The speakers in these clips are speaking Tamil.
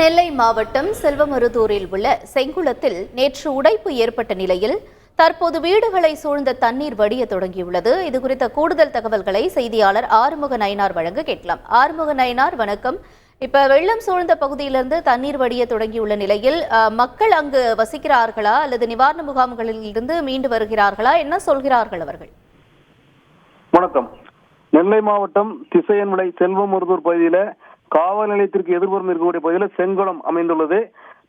நெல்லை மாவட்டம் செல்வமருதூரில் உள்ள செங்குளத்தில் நேற்று உடைப்பு ஏற்பட்ட நிலையில் தற்போது வீடுகளை சூழ்ந்த தண்ணீர் வடிய தொடங்கியுள்ளது. இதுகுறித்த கூடுதல் தகவல்களை செய்தியாளர் ஆறுமுக நயினார் வழங்க கேட்கலாம். ஆறுமுக நயினார், வணக்கம். இப்ப வெள்ளம் சூழ்ந்த பகுதியிலிருந்து தண்ணீர் வடிய தொடங்கியுள்ள நிலையில் மக்கள் அங்கு வசிக்கிறார்களா அல்லது நிவாரண முகாம்களில் இருந்து மீண்டு வருகிறார்களா? என்ன சொல்கிறார்கள் அவர்கள்? வணக்கம். நெல்லை மாவட்டம் திசையன்விளை செல்வமருதூர் பகுதியில காவல் நிலையத்திற்கு எதிர்ப்புறம் இருக்கக்கூடிய பகுதியில் செங்குளம் அமைந்துள்ளது.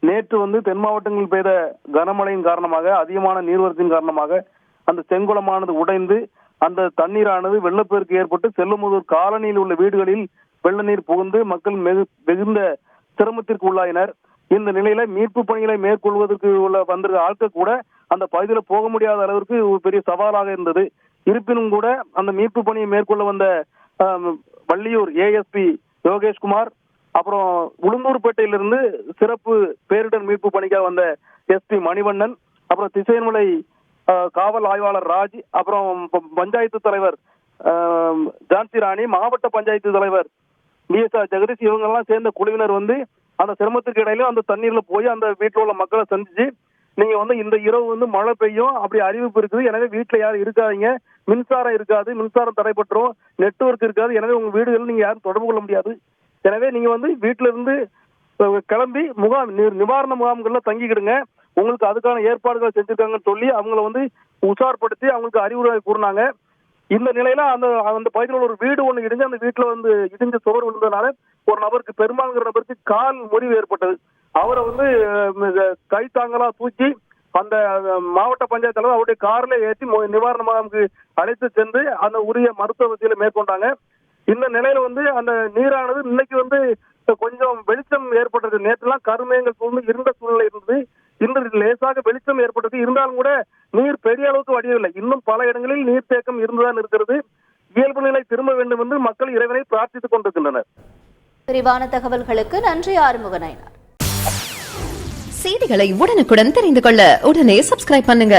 நேற்று தென் மாவட்டங்களில் பெய்த கனமழையின் காரணமாக, அதிகமான நீர்வரத்தின் காரணமாக அந்த செங்குளமானது உடைந்து அந்த தண்ணீரானது வெள்ளப்பெருக்கு ஏற்பட்டு செல்வமருதூர் காலனியில் உள்ள வீடுகளில் வெள்ள நீர் புகுந்து மக்கள் மிகுந்த சிரமத்திற்கு உள்ளாயினர். இந்த நிலையில மீட்பு பணிகளை மேற்கொள்வதற்கு வந்திருக்க ஆட்கள் கூட அந்த பகுதியில் போக முடியாத அளவிற்கு ஒரு பெரிய சவாலாக இருந்தது. இருப்பினும் கூட அந்த மீட்பு பணியை மேற்கொள்ள வந்த வள்ளியூர் ஏஎஸ்பி யோகேஷ்குமார், அப்புறம் உளுந்தூர்பேட்டையிலிருந்து சிறப்பு பேரிடர் மீட்பு பணிக்காக வந்த எஸ்பி மணிவண்ணன், அப்புறம் திசையன்விளை காவல் ஆய்வாளர் ராஜ், அப்புறம் பஞ்சாயத்து தலைவர் ஜான்சி ராணி, மாவட்ட பஞ்சாயத்து தலைவர் பிஎஸ்ஆர் ஜெகதீஷ், இவங்கெல்லாம் சேர்ந்த குழுவினர் அந்த சிரமத்துக்கு இடையில அந்த தண்ணீர்ல போய் அந்த வீட்டில் உள்ள மக்களை சந்திச்சு, நீங்க இந்த இரவு மழை பெய்யும் அப்படி அறிவிப்பு இருக்குது, எனவே வீட்டுல யாரும் இருக்காதீங்க, மின்சாரம் இருக்காது, மின்சாரம் தடைப்பட்டுரும், நெட்வொர்க் இருக்காது, எனவே உங்க வீடுகள் நீங்க யாரும் தொடர்பு கொள்ள முடியாது, எனவே நீங்க வீட்டுல இருந்து கிளம்பி நிவாரண முகாம்கள்ல தங்கிக்கிடுங்க, உங்களுக்கு அதுக்கான ஏற்பாடுகள் செஞ்சிருக்காங்கன்னு சொல்லி அவங்கள உஷார்படுத்தி அவங்களுக்கு அறிவுரை கூறினாங்க. இந்த நிலையில அந்த பகுதியில் ஒரு வீடு ஒண்ணு இடிஞ்சு அந்த வீட்டுல இடிஞ்ச சுவர் விழுந்ததுனால ஒரு நபருக்கு, பெருமாள்ங்கிற நபருக்கு கால் முறிவு ஏற்பட்டது. அவரை கை தாங்கலா தூக்கி அந்த மாவட்ட பஞ்சாயத்து தலைவர் அவருடைய கார்ல ஏற்றி நிவாரண முகாமுக்கு அழைத்து சென்று அந்த உரிய மருத்துவ வசதியில மேற்கொண்டாங்க. இந்த நிலையில அந்த நீரானது இன்னைக்கு கொஞ்சம் வெளிச்சம் ஏற்பட்டது. நேற்றுலாம் கருமேகங்கள் சூழ்ந்து இருந்த சூழ்நிலை இருந்தது. இன்று லேசாக வெளிச்சம் ஏற்பட்டது. இருந்தாலும் கூட நீர் பெரிய அளவுக்கு வடியவில்லை. இன்னும் பல இடங்களில் நீர்த்தேக்கம் இருந்துதான் இருக்கிறது. இயல்பு நிலை திரும்ப வேண்டும் என்று மக்கள் இறைவனை பிரார்த்தித்துக் கொண்டிருக்கின்றனர். விரிவான தகவல்களுக்கு நன்றி ஆறுமுக நயினார். செய்திகளை உடனுக்குடன் தெரிந்து கொள்ள உடனே சப்ஸ்கிரைப் பண்ணுங்க.